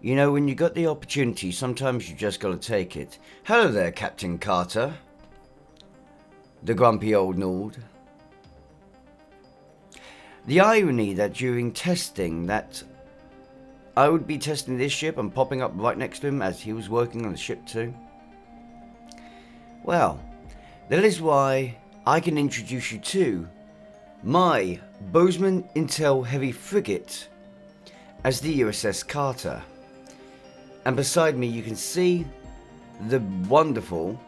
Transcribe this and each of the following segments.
You know, when you got the opportunity, sometimes you just gotta take it. Hello there, Captain Carter. The grumpy old Nord. The irony that during testing that I would be testing this ship and popping up right next to him as he was working on the ship too. Well, that is why I can introduce you to my Bozeman Intel Heavy Frigate as the USS Carter. And beside me you can see the wonderful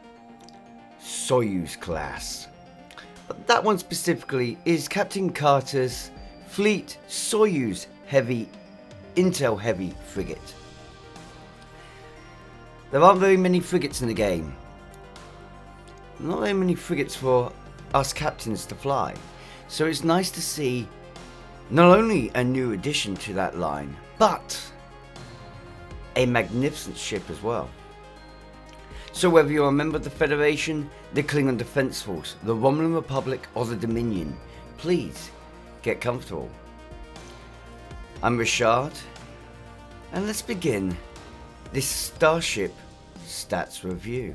Soyuz class. But that one specifically is Captain Carter's Fleet Soyuz Intel Heavy Frigate. There aren't very many frigates in the game. Not very many frigates for us captains to fly. So it's nice to see not only a new addition to that line, but a magnificent ship as well. So whether you're a member of the Federation, the Klingon Defense Force, the Romulan Republic, or the Dominion, please get comfortable. I'm Ri'shad, and let's begin this Starship stats review.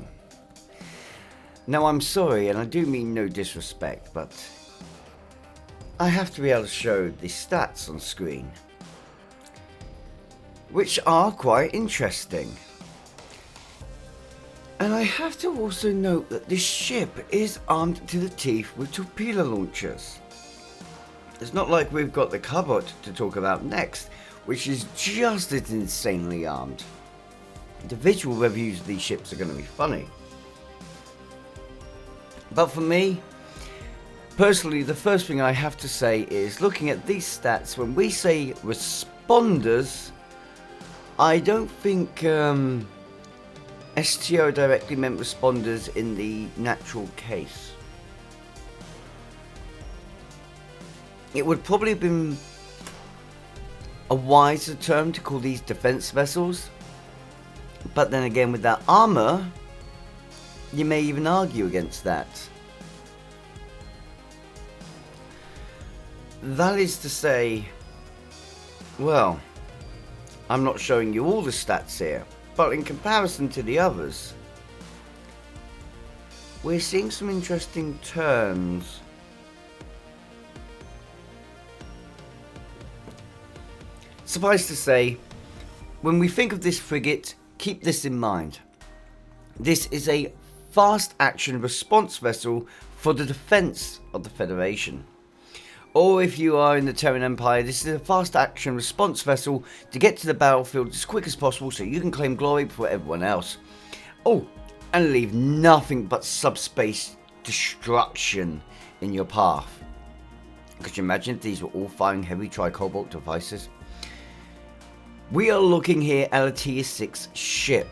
Now I'm sorry, and I do mean no disrespect, but I have to be able to show the stats on screen, which are quite interesting. And I have to also note that this ship is armed to the teeth with torpedo launchers. It's not like we've got the cupboard to talk about next, which is just as insanely armed. The visual reviews of these ships are going to be funny. But for me, personally, the first thing I have to say is, looking at these stats, when we say responders, I don't think STO directly meant responders in the natural case. It would probably have been a wiser term to call these defense vessels, but then again, with that armor, you may even argue against that. That is to say, well, I'm not showing you all the stats here, but in comparison to the others, we're seeing some interesting terms. Suffice to say, when we think of this frigate, keep this in mind. This is a fast action response vessel for the defense of the Federation. Or if you are in the Terran Empire, this is a fast action response vessel to get to the battlefield as quick as possible so you can claim glory before everyone else. Oh, and leave nothing but subspace destruction in your path. Could you imagine if these were all firing heavy tri-cobalt devices? We are looking here at a tier 6 ship.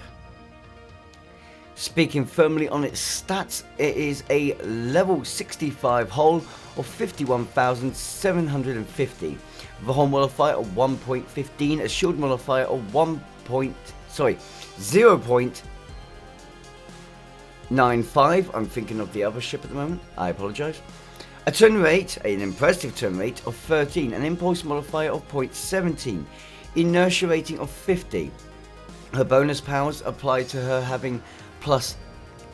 Speaking firmly on its stats, it is a level 65 hull of 51,750, with a hull modifier of 1.15, a shield modifier of 0.95. I'm thinking of the other ship at the moment, I apologise. A turn rate, an impressive turn rate of 13, an impulse modifier of 0.17, inertia rating of 50. Her bonus powers apply to her having plus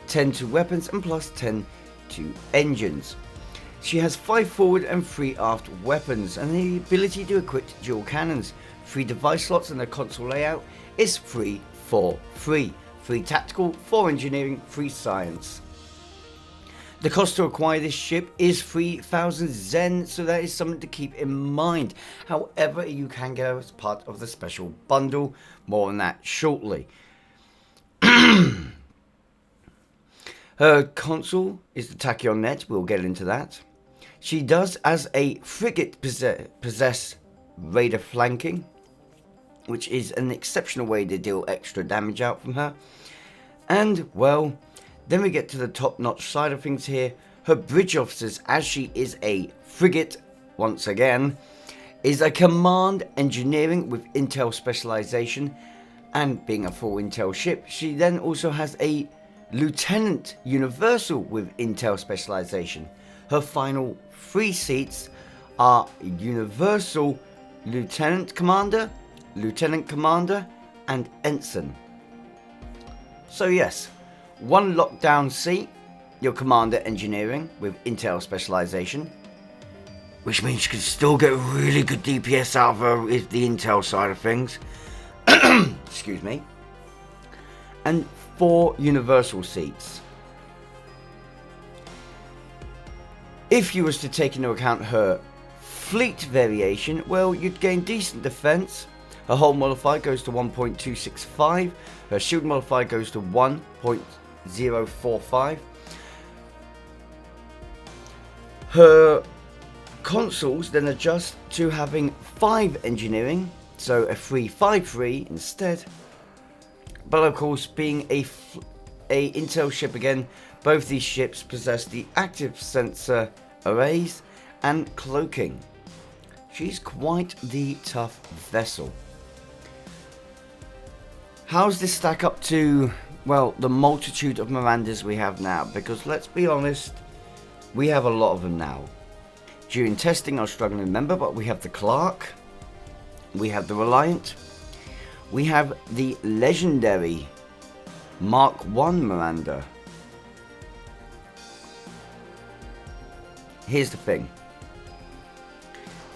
10 to weapons and plus 10 to engines. She has 5 forward and 3 aft weapons and the ability to equip dual cannons. 3 device slots, and the console layout is 3, 4, 3. 3 tactical, 4 engineering, 3 science. The cost to acquire this ship is 3,000 Zen, so that is something to keep in mind. However, you can get as part of the special bundle. More on that shortly. Her console is the Tachyon Net, we'll get into that. She does, as a frigate, possess radar flanking, which is an exceptional way to deal extra damage out from her. And, well, then we get to the top-notch side of things here. Her bridge officers, as she is a frigate, once again, is a command engineering with intel specialization, and being a full intel ship, she then also has a lieutenant universal with intel specialization. Her final 3 seats are universal lieutenant commander, and ensign. So yes, one lockdown seat, your commander engineering with intel specialization, which means you can still get really good DPS out of her with the intel side of things. Excuse me. And 4 universal seats. If you was to take into account her fleet variation, well, you'd gain decent defense. Her hull modifier goes to 1.265. Her shield modifier goes to 1.045. Her consoles then adjust to having 5 engineering, so a 353 instead. But of course, being a intel ship again, both these ships possess the active sensor arrays and cloaking. She's quite the tough vessel. How's this stack up to, well, the multitude of Mirandas we have now? Because let's be honest, we have a lot of them now. During testing, I was struggling to remember, but we have the Clark, we have the Reliant, we have the legendary Mark I Miranda. Here's the thing.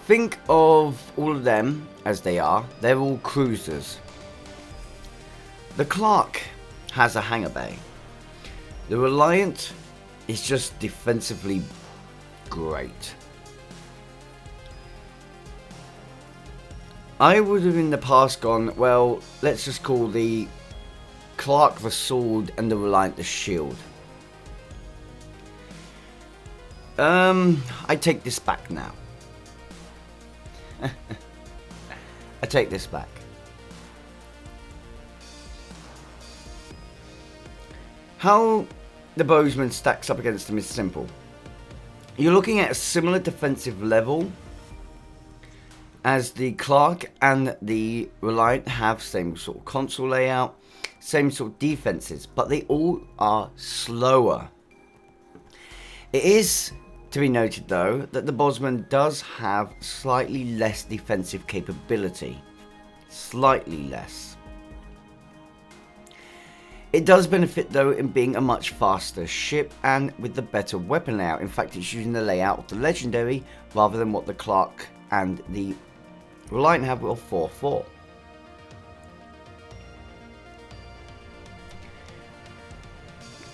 Think of all of them as they are. They're all cruisers. The Clark has a hangar bay. The Reliant is just defensively great. I would have in the past gone, well, let's just call the Clark the sword and the Reliant the shield. I take this back now. I take this back. How the Bozeman stacks up against them is simple. You're looking at a similar defensive level as the Clark and the Reliant have, same sort of console layout, same sort of defenses, but they all are slower. It is to be noted though that the Bozeman does have slightly less defensive capability. Slightly less. It does benefit though in being a much faster ship and with the better weapon layout. In fact, it's using the layout of the Legendary rather than what the Clark and the Reliant have with 4-4.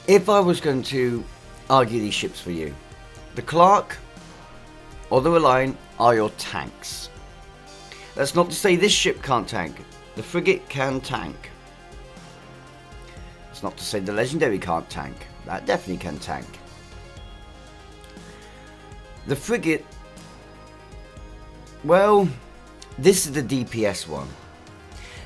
If I was going to argue these ships for you, the Clark or the Reliant are your tanks. That's not to say this ship can't tank. The Frigate can tank. It's not to say the Legendary can't tank. That definitely can tank. The Frigate, well, this is the DPS one.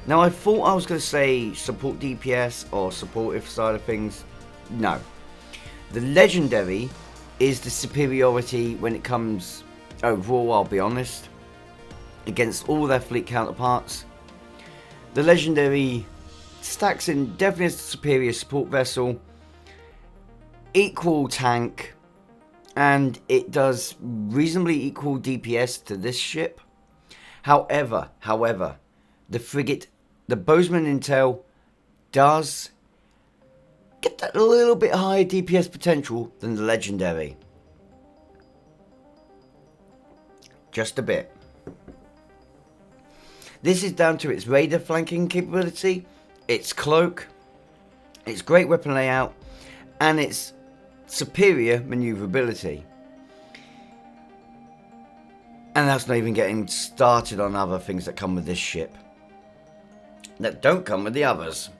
Now I thought I was going to say support DPS or supportive side of things. No. The Legendary is the superiority when it comes overall, I'll be honest, against all their fleet counterparts. The Legendary stacks in definitely as the superior support vessel, equal tank, and it does reasonably equal DPS to this ship. However, the Frigate, the Bozeman Intel does get that little bit higher DPS potential than the Legendary. Just a bit. This is down to its radar flanking capability, its cloak, its great weapon layout, and its superior maneuverability. And that's not even getting started on other things that come with this ship, that don't come with the others.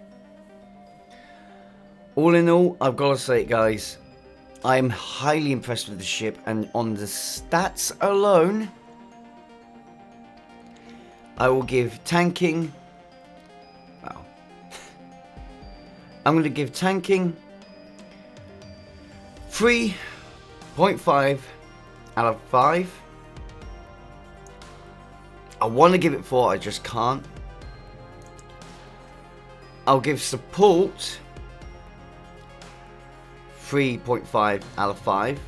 All in all, I've got to say it, guys, I'm highly impressed with the ship, and on the stats alone, I will give tanking, well, I'm going to give tanking 3.5 out of 5. I want to give it 4, I just can't. I'll give support 3.5 out of 5.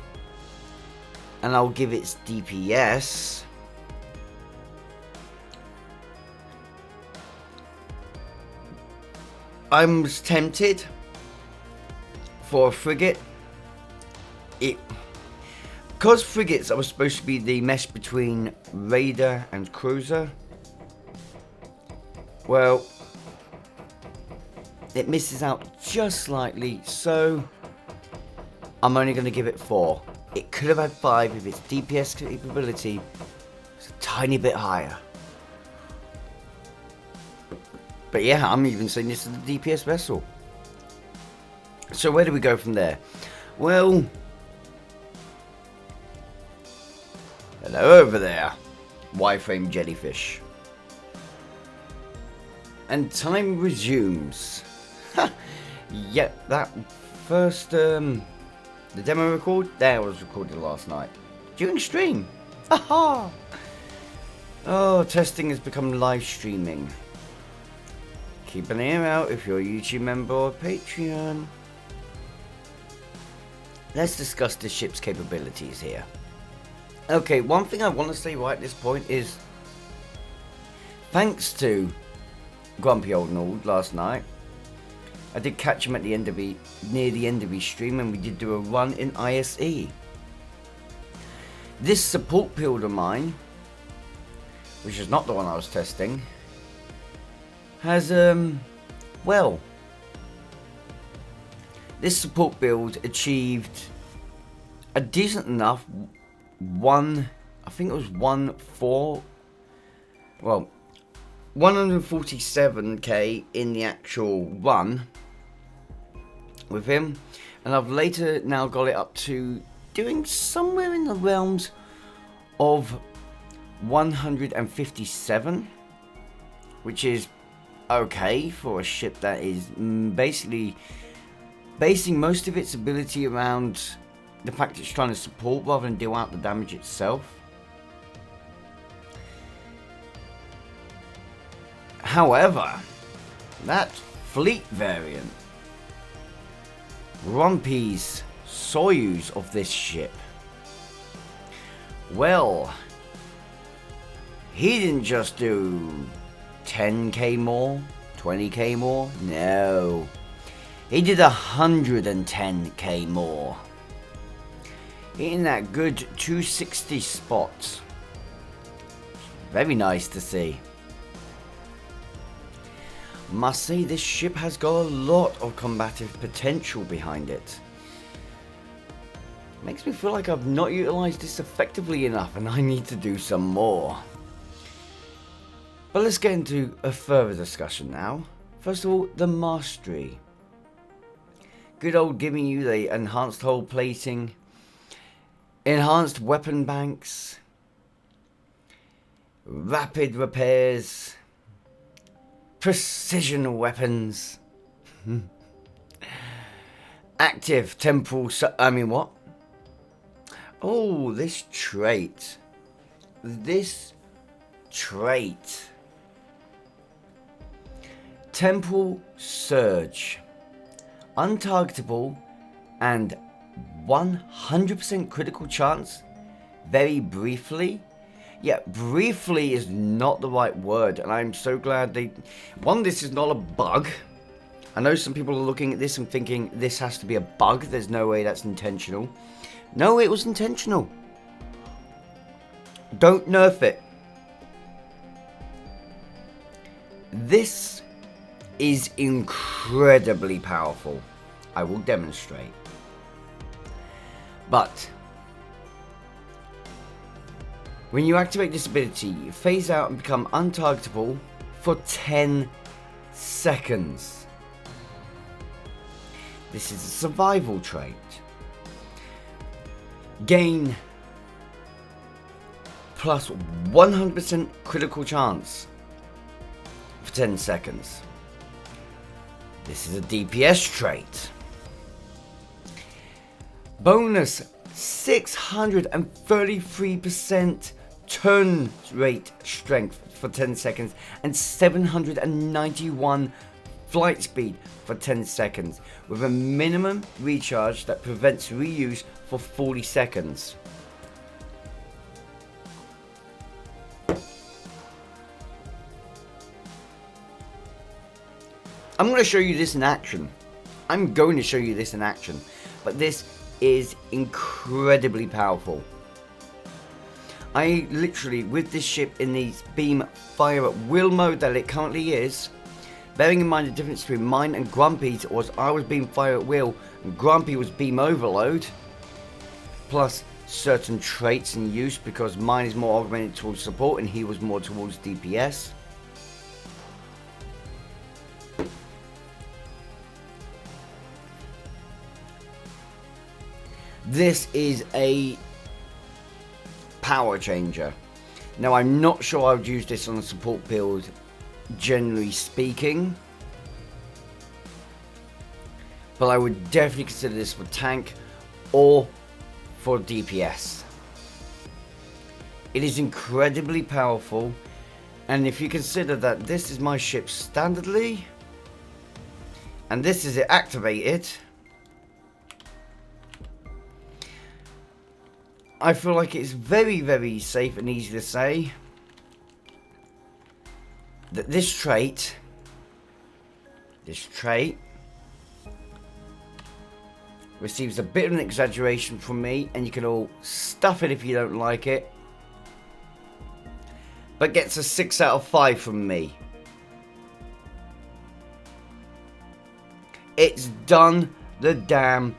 And I'll give its DPS I'm tempted for a frigate. Because frigates are supposed to be the mesh between raider and cruiser, well, it misses out just slightly, so I'm only going to give it 4. It could have had 5 if its DPS capability was a tiny bit higher. But yeah, I'm even saying this is a DPS vessel. So where do we go from there? Well, hello over there, wireframe jellyfish. And time resumes. Yeah, that first, the demo record, that was recorded last night. During stream. Haha! Oh, testing has become live streaming. Keep an ear out if you're a YouTube member or Patreon. Let's discuss the ship's capabilities here. Okay, one thing I want to say right at this point is, thanks to Grumpy Old Nord last night, I did catch him at the end of near the end of his stream, and we did do a run in ISE. This support build of mine, which is not the one I was testing, has well, this support build achieved a decent enough I think it was 147k in the actual run with him, and I've later now got it up to doing somewhere in the realms of 157, which is okay for a ship that is basically basing most of its ability around the fact it's trying to support rather than deal out the damage itself. However, that fleet variant, Grumpy's Soyuz of this ship, well, he didn't just do 10k more, 20k more, no, he did 110k more, hitting that good 260 spot. Very nice to see. Must say, this ship has got a lot of combative potential behind it. Makes me feel like I've not utilized this effectively enough and I need to do some more. But let's get into a further discussion now. First of all, the mastery. Good old giving you the enhanced hull plating, enhanced weapon banks, rapid repairs, precision weapons, active temporal oh, this trait, temporal surge, untargetable and 100% critical chance, very briefly. Yeah, briefly is not the right word, and I'm so glad this is not a bug. I know some people are looking at this and thinking this has to be a bug, there's no way that's intentional. No, it was intentional. Don't nerf it. This is incredibly powerful. I will demonstrate. But when you activate this ability, you phase out and become untargetable for 10 seconds. This is a survival trait. Gain plus 100% critical chance for 10 seconds. This is a DPS trait. Bonus 633% turn rate strength for 10 seconds and 791 flight speed for 10 seconds with a minimum recharge that prevents reuse for 40 seconds. I'm I'm going to show you this in action. I'm going to show you this in action. But this is incredibly powerful. I literally, with this ship in the beam fire at will mode that it currently is, bearing in mind the difference between mine and Grumpy's was I was beam fire at will and Grumpy was beam overload, plus certain traits in use because mine is more augmented towards support and he was more towards DPS. This is a power changer. Now I'm not sure I would use this on a support build, generally speaking, but I would definitely consider this for tank or for DPS. It is incredibly powerful, and if you consider that this is my ship standardly and this is it activated, I feel like it's very, very safe and easy to say that this trait receives a bit of an exaggeration from me, and you can all stuff it if you don't like it, but gets a 6 out of 5 from me. It's done the damn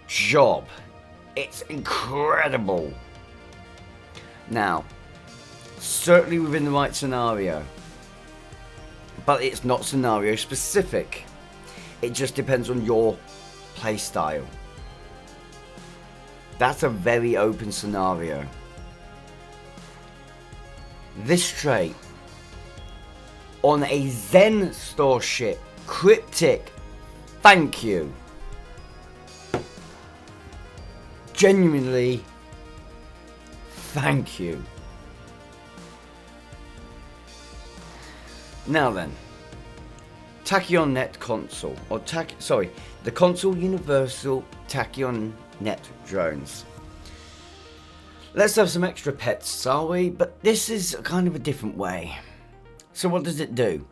job. It's incredible. Now, certainly within the right scenario, but it's not scenario specific. It just depends on your playstyle. That's a very open scenario. This trait on a Zen Starship Cryptic, thank you. Genuinely, thank you. Now then, Tachyon Net console, or the console universal Tachyon Net drones. Let's have some extra pets, shall we? But this is kind of a different way. So what does it do?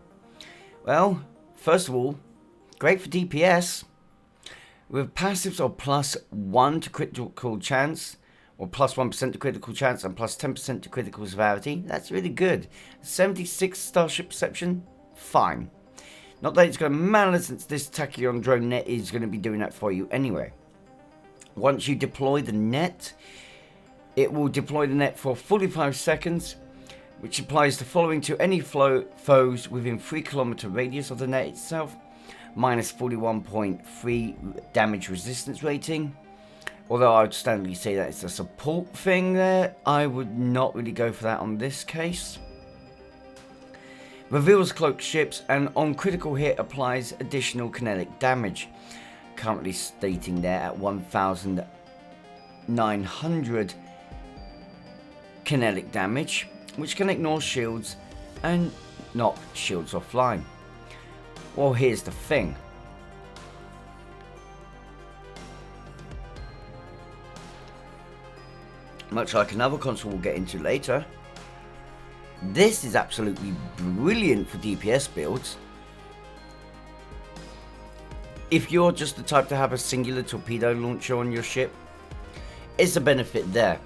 Well, first of all, great for DPS. With passives of +1 to critical chance, or +1% to critical chance, and +10% to critical severity, that's really good. 76 Starship Perception, fine. Not that it's going to matter since this Tachyon drone net is going to be doing that for you anyway. Once you deploy the net, it will deploy the net for 45 seconds, which applies the following to any foes within 3 km radius of the net itself. Minus 41.3 damage resistance rating. Although I would standardly say that it's a support thing there, I would not really go for that on this case. Reveals cloaked ships and on critical hit applies additional kinetic damage. Currently stating there at 1,900 kinetic damage, which can ignore shields and knock shields offline. Well, here's the thing. Much like another console we'll get into later, this is absolutely brilliant for DPS builds. If you're just the type to have a singular torpedo launcher on your ship, it's a benefit there.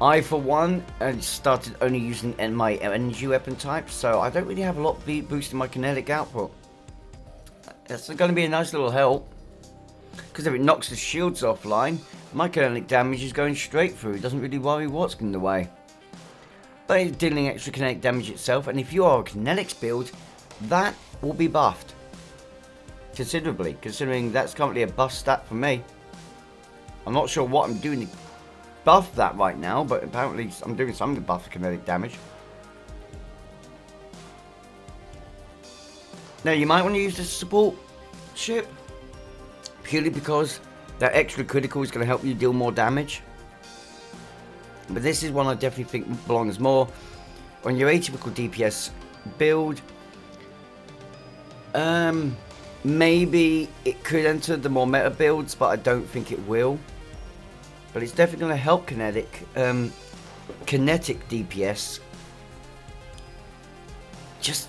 I, for one, started only using my energy weapon type, so I don't really have a lot boosting my kinetic output. That's going to be a nice little help, because if it knocks the shields offline, my kinetic damage is going straight through. It doesn't really worry what's in the way. But it's dealing extra kinetic damage itself, and if you are a kinetics build, that will be buffed considerably, considering that's currently a buff stat for me. I'm not sure what I'm doing to buff that right now, but apparently I'm doing something to buff the kinetic damage. Now you might want to use this support ship purely because that extra critical is going to help you deal more damage. But this is one I definitely think belongs more on your atypical DPS build. Maybe it could enter the more meta builds, but I don't think it will. But it's definitely going to help kinetic DPS just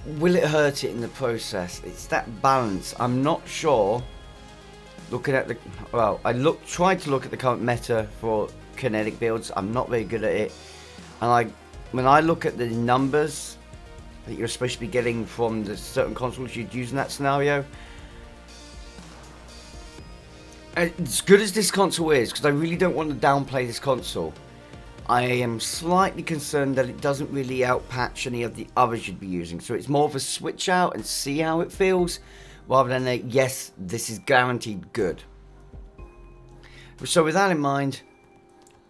will it hurt it in the process? It's that balance. I'm not sure. Looking at the, well, tried to look at the current meta for kinetic builds. I'm not very good at it, and when I look at the numbers that you're supposed to be getting from the certain consoles you'd use in that scenario, as good as this console is, because I really don't want to downplay this console, I am slightly concerned that it doesn't really outpatch any of the others you'd be using. So it's more of a switch out and see how it feels, rather than a, yes, this is guaranteed good. So with that in mind,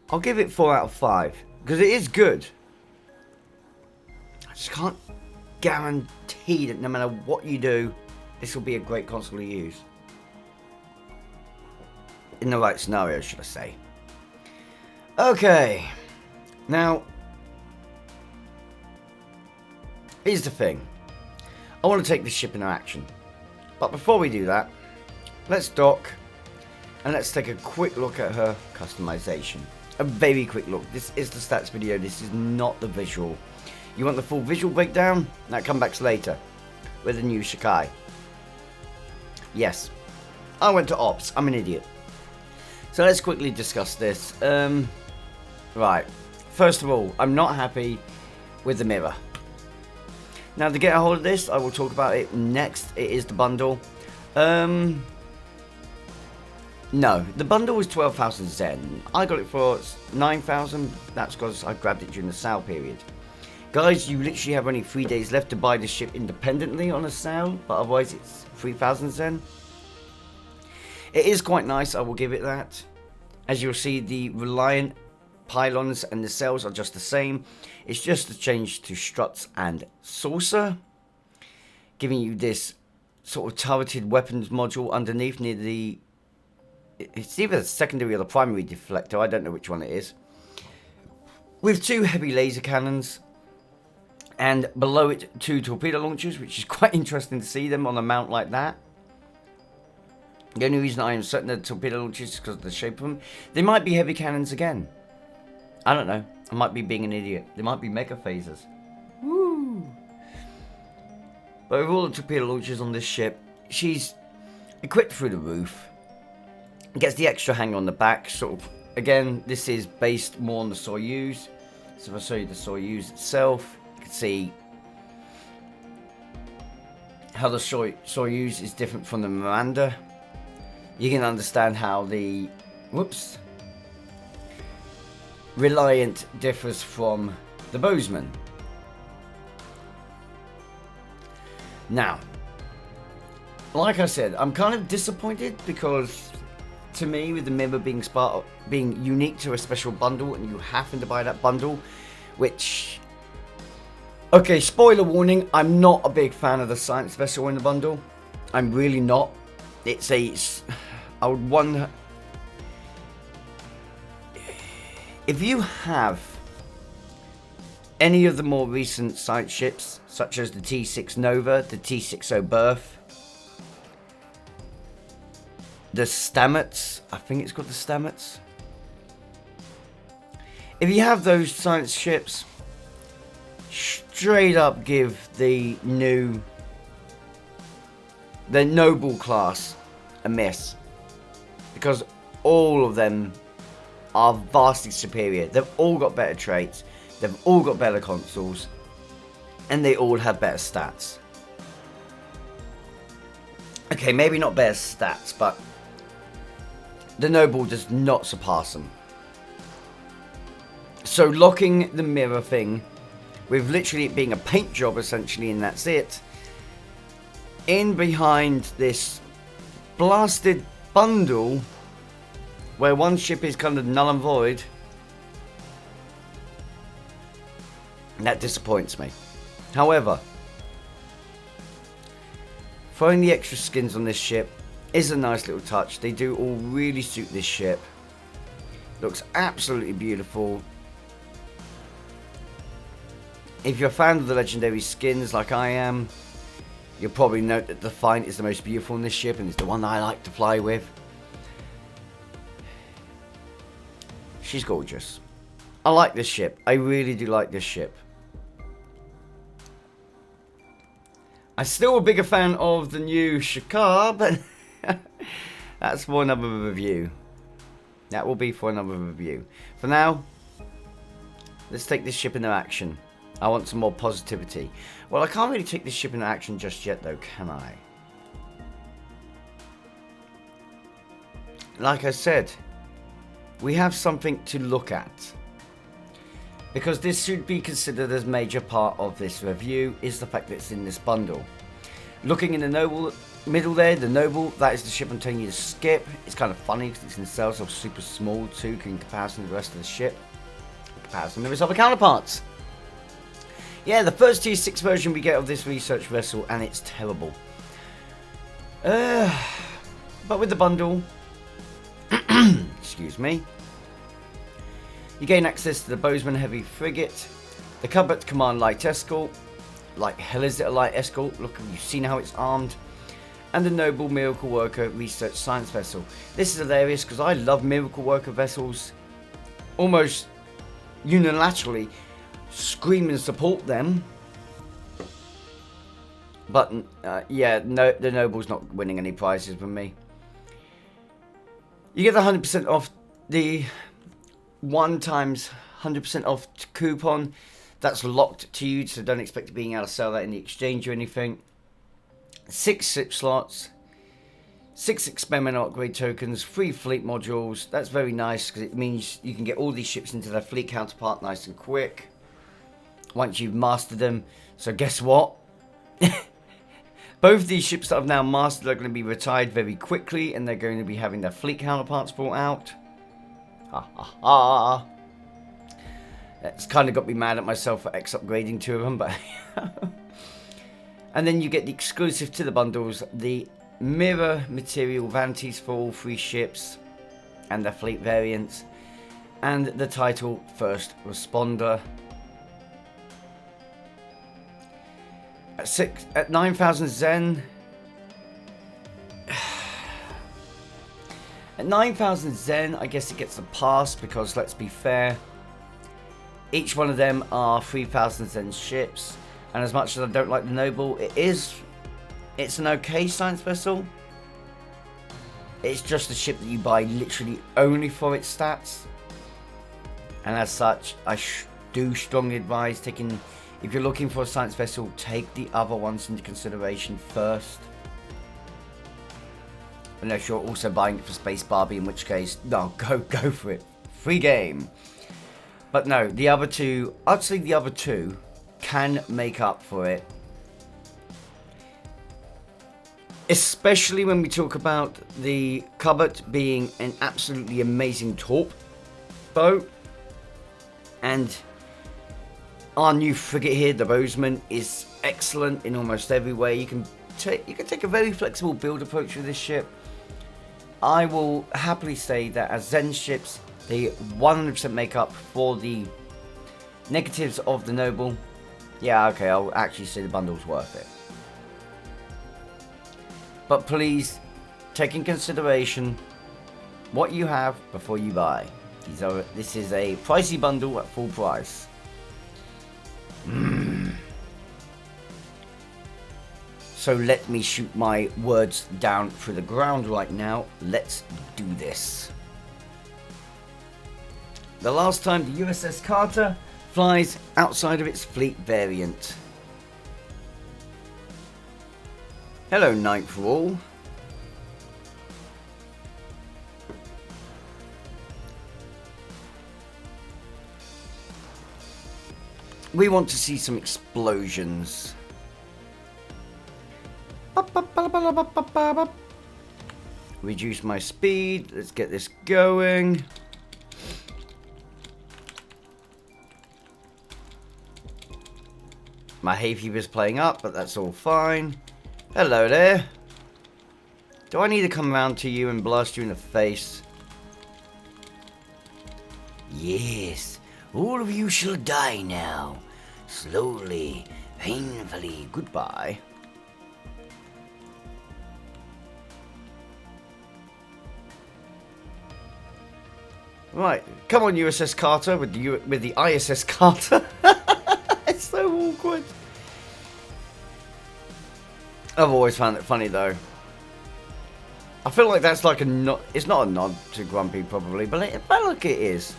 I'll give it 4 out of 5, because it is good. I just can't guarantee that no matter what you do, this will be a great console to use. In the right scenario, should I say. Okay. Now, here's the thing. I want to take this ship into action. But before we do that, let's dock and let's take a quick look at her customization. A very quick look. This is the stats video. This is not the visual. You want the full visual breakdown? That comes back later with the new Shikai. Yes, I went to Ops. I'm an idiot. So let's quickly discuss this. Right. First of all, I'm not happy with the mirror. Now, to get a hold of this, I will talk about it next. It is the bundle. No, the bundle was 12,000 Zen. I got it for 9,000. That's because I grabbed it during the sale period. Guys, you literally have only 3 days left to buy the ship independently on a sale, but otherwise it's 3,000 Zen. It is quite nice, I will give it that. As you'll see, the Reliant pylons and the sails are just the same. It's just a change to struts and saucer, giving you this sort of turreted weapons module underneath near the... It's either the secondary or the primary deflector, I don't know which one it is. With 2 heavy laser cannons, and below it 2 torpedo launchers, which is quite interesting to see them on a mount like that. The only reason I am certain the torpedo launchers is because of the shape of them. They might be heavy cannons again. I don't know. I might be being an idiot. They might be mega phasers. Woo! But with all the torpedo launchers on this ship, she's equipped through the roof. Gets the extra hanger on the back. Sort of. Again, this is based more on the Soyuz. So if I show you the Soyuz itself, you can see how the Soyuz is different from the Miranda. You can understand how the Reliant differs from the Bozeman. Now, like I said, I'm kind of disappointed because to me, with the mirror being unique to a special bundle, and you happen to buy that bundle, which, okay, spoiler warning, I'm not a big fan of the science vessel in the bundle. I'm really not. I would wonder if you have any of the more recent science ships, such as the T6 Nova, the T6 Birth, the Stamets, I think it's called the Stamets. If you have those science ships, straight up give the Noble class a miss. Because all of them are vastly superior. They've all got better traits, they've all got better consoles, and they all have better stats. Okay, maybe not better stats, but the Noble does not surpass them. So locking the mirror thing, with literally it being a paint job essentially, and that's it, in behind this blasted bundle where one ship is kind of null and void, that disappoints me. However, throwing the extra skins on this ship is a nice little touch. They do all really suit this ship. Looks absolutely beautiful. If you're a fan of the legendary skins like I am, you'll probably note that the Defiant is the most beautiful in this ship, and it's the one that I like to fly with. She's gorgeous. I like this ship. I really do like this ship. I'm still a bigger fan of the new Shakar, but that's for another review. That will be for another review. For now, let's take this ship into action. I want some more positivity. Well, I can't really take this ship into action just yet, though, can I? Like I said, we have something to look at. Because this should be considered as a major part of this review, is the fact that it's in this bundle. Looking in the noble middle there, the noble, that is the ship I'm telling you to skip. It's kind of funny because it's in itself so super small too in comparison to the rest of the ship. In comparison to its other counterparts. Yeah, the first tier 6 version we get of this research vessel, and it's terrible. But with the bundle, excuse me, you gain access to the Bozeman heavy frigate, the Covert Command light escort, like hell is it a light escort, look, you've seen how it's armed, and the Noble Miracle Worker research science vessel. This is hilarious because I love Miracle Worker vessels, almost unilaterally scream and support them, but yeah, no, the Noble's not winning any prizes from me. You get the 100% off the 1 times 100% off coupon. That's locked to you, so don't expect to being able to sell that in the exchange or anything. 6 ship slots, 6 experimental upgrade tokens, 3 fleet modules. That's very nice because it means you can get all these ships into their fleet counterpart nice and quick once you've mastered them. So guess what? Both these ships that I've now mastered are going to be retired very quickly, and they're going to be having their fleet counterparts brought out. Ha ha ha. It's kind of got me mad at myself for X-upgrading 2 of them, but... And then you get the exclusive to the bundles, the mirror material vanities for all 3 ships and their fleet variants, and the title First Responder. At 9,000 Zen. At 9,000 Zen, I guess it gets a pass because, let's be fair, each one of them are 3,000 Zen ships, and as much as I don't like the Noble, it's an okay science vessel. It's just a ship that you buy literally only for its stats, and as such, I do strongly advise taking, if you're looking for a science vessel, take the other ones into consideration first. Unless you're also buying it for Space Barbie, in which case, no, go for it. Free game. But no, the other two, I'd say the other two can make up for it. Especially when we talk about the Covert being an absolutely amazing torp boat. And our new frigate here, the Bozeman, is excellent in almost every way. You can take a very flexible build approach with this ship. I will happily say that as Zen ships, they 100% make up for the negatives of the Noble. Yeah, okay, I'll actually say the bundle's worth it. But please, take in consideration what you have before you buy. This is a pricey bundle at full price. So let me shoot my words down through the ground right now. Let's do this. The last time the USS Carter flies outside of its fleet variant. Hello, Night for all. We want to see some explosions. Reduce my speed. Let's get this going. My hay fever's playing up, but that's all fine. Hello there. Do I need to come around to you and blast you in the face? Yes. All of you shall die now. Slowly, painfully. Goodbye. Right, come on, USS Carter with the ISS Carter. It's so awkward. I've always found it funny though. I feel like that's like a nod. It's not a nod to Grumpy probably, but it felt like it is.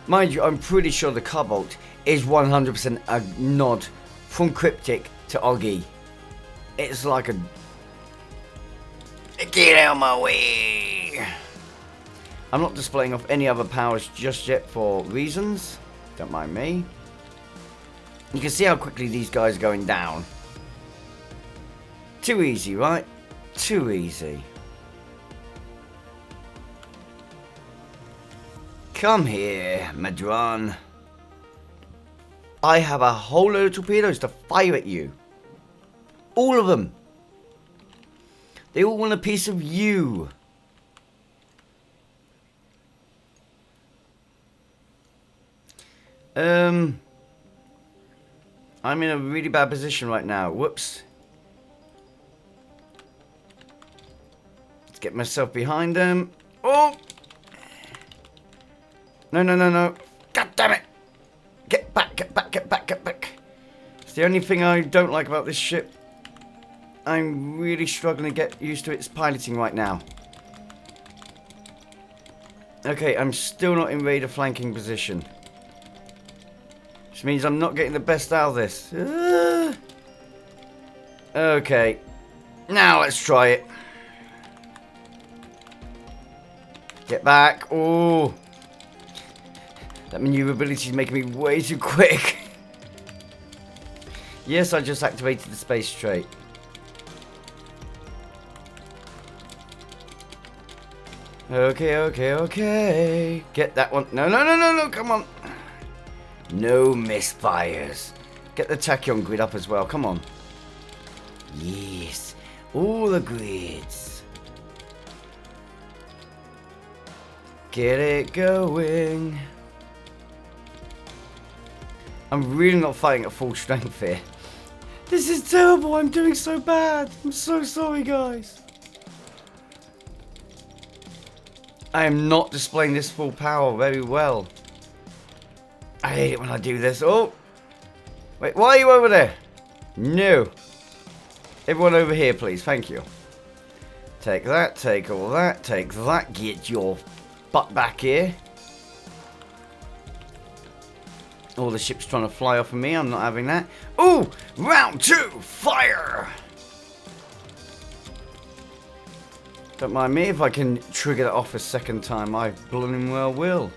Mind you, I'm pretty sure the Cobalt is 100% a nod from Cryptic to Oggy. It's like a... Get out of my way! I'm not displaying off any other powers just yet for reasons. Don't mind me. You can see how quickly these guys are going down. Too easy, right? Too easy. Come here, Madron. I have a whole load of torpedoes to fire at you. All of them. They all want a piece of you. I'm in a really bad position right now. Whoops. Let's get myself behind them. Oh! No, no, no, no. God damn it! Get back, get back, get back, get back. It's the only thing I don't like about this ship. I'm really struggling to get used to its piloting right now. Okay, I'm still not in raider flanking position. Which means I'm not getting the best out of this. Okay. Now let's try it. Get back. Oh. That maneuverability is making me way too quick. Yes, I just activated the space trait. Okay, okay, okay. Get that one. No, no, no, no, no, come on. No misfires. Get the tachyon grid up as well, come on. Yes, all the grids. Get it going. I'm really not fighting at full strength here. This is terrible, I'm doing so bad. I'm so sorry, guys. I am not displaying this full power very well. I hate it when I do this. Oh! Wait, why are you over there? No. Everyone over here, please. Thank you. Take that, take all that, take that. Get your butt back here. All the ships trying to fly off of me. I'm not having that. Ooh! Round 2! Fire! Don't mind me if I can trigger that off a second time. I blooming well will.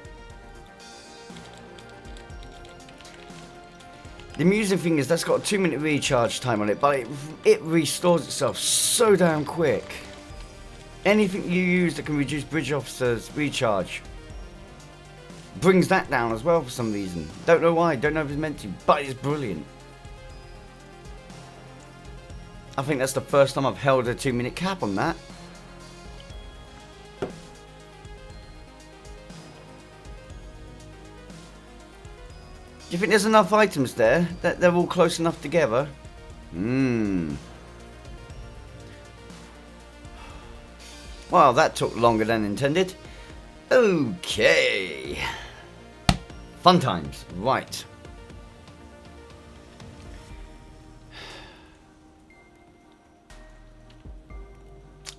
The amusing thing is that's got a 2-minute recharge time on it, but it restores itself so damn quick. Anything you use that can reduce bridge officers' recharge brings that down as well for some reason. Don't know why, don't know if it's meant to, but it's brilliant. I think that's the first time I've held a 2-minute cap on that. Do you think there's enough items there that they're all close enough together? Well, that took longer than intended. Okay. Fun times. Right.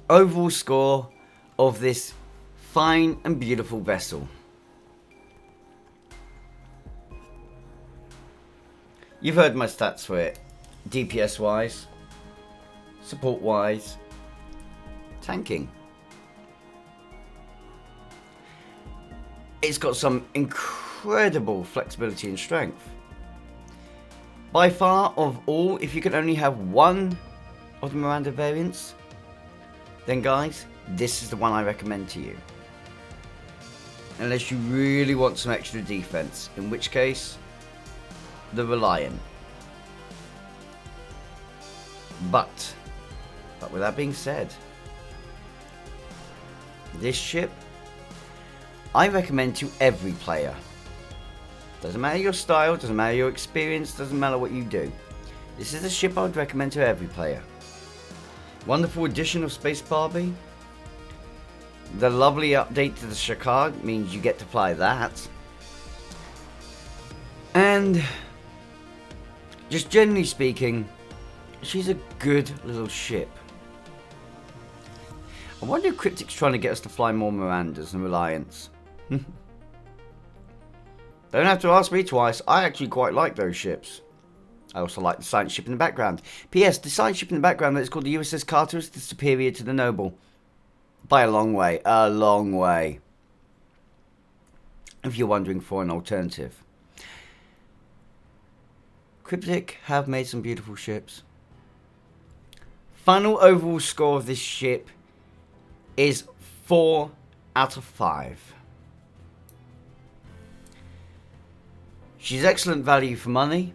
Overall score of this fine and beautiful vessel. You've heard my stats for it. DPS wise, support wise, tanking. It's got some incredible flexibility and strength. By far of all, if you can only have one of the Miranda variants, then guys, this is the one I recommend to you. Unless you really want some extra defense, in which case, the Reliant. But with that being said, this ship I recommend to every player. Doesn't matter your style, doesn't matter your experience, doesn't matter what you do. This is a ship I would recommend to every player. Wonderful addition of Space Barbie. The lovely update to the Shakard means you get to fly that. And just generally speaking, She's a good little ship. I wonder if Cryptic's trying to get us to fly more Mirandas and Reliance. Don't have to ask me twice. I actually quite like those ships. I also like the science ship in the background. P.S. The science ship in the background that is called the USS Carter is the superior to the Noble. By a long way. A long way. If you're wondering for an alternative. Cryptic have made some beautiful ships. Final overall score of this ship is 4 out of 5. She's excellent value for money.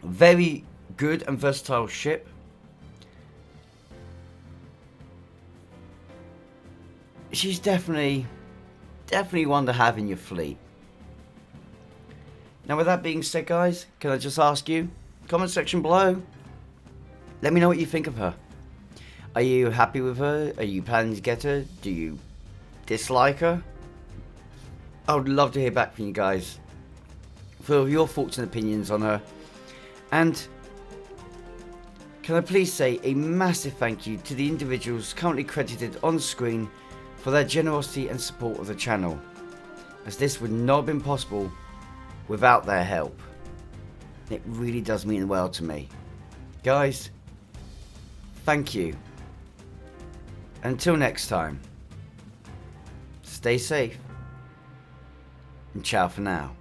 Very good and versatile ship. She's definitely one to have in your fleet. Now with that being said, guys, can I just ask you, comment section below, let me know what you think of her. Are you happy with her? Are you planning to get her? Do you dislike her? I would love to hear back from you guys for your thoughts and opinions on her. And can I please say a massive thank you to the individuals currently credited on screen for their generosity and support of the channel, as this would not have been possible without their help. It really does mean the world to me. Guys, thank you. Until next time, stay safe and ciao for now.